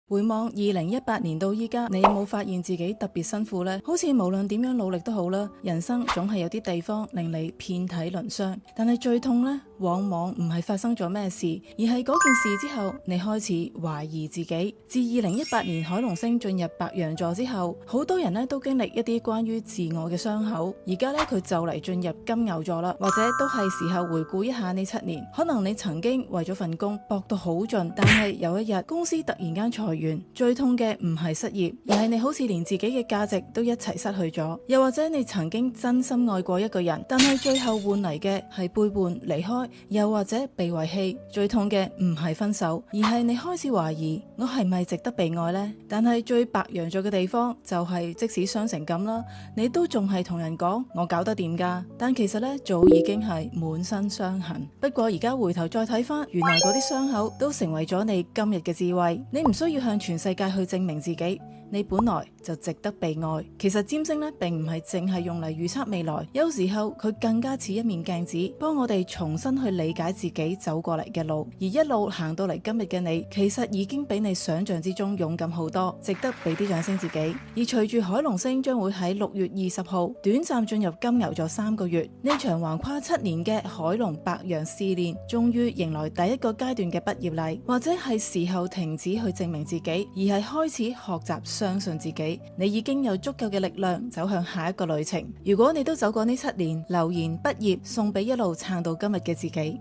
回望2018年到依家，你有冇發現自己特別辛苦呢？好似無論點樣努力都好啦，人生總係有啲地方令你遍體鱗傷。但係最痛呢，往往唔係發生咗咩事，而係嗰件事之後，你開始懷疑自己。自2018年海龍星進入白羊座之後，好多人呢都經歷一啲關於自我嘅傷口。而家呢，佢就嚟進入金牛座啦，或者都係時候回顧一下呢7年。可能你曾經為咗份工搏到好盡，但係有一日公司突然間裁員，最痛嘅唔係失業，而係你好似連自己嘅價值都一齊失去咗。又或者你曾經真心愛過一個人，但係最後換嚟嘅係背叛、離開，又或者被遺棄。最痛嘅唔係分手，而係你開始懷疑我係咪值得被愛呢？但係最白羊座嘅地方就係即使傷成咁啦，你都仲係同人講我搞得掂㗎，但其實呢，早已經係滿身傷痕。不過而家回頭再睇返，原來嗰啲傷口都成為咗你今日嘅智慧。你唔需要向全世界去證明自己，你本來就值得被愛。其實占星呢並唔係淨係用嚟預測未來，有時候佢更加似一面鏡子，幫我哋重新去理解自己走過嚟嘅路。而一路行到嚟今日嘅你，其實已經比你想象之中勇敢好多，值得俾啲掌聲自己。而隨住海龍星將會喺6月20號短暫進入金牛座3個月，呢場橫跨7年嘅海龍白羊試煉，終於迎來第一個階段嘅畢業禮。或者係時候停止去證明自己，而係開始學習相信自己。你已經有足夠嘅力量走向下一個旅程。如果你都走過呢7年，留言畢業送俾一路撐到今日嘅自己。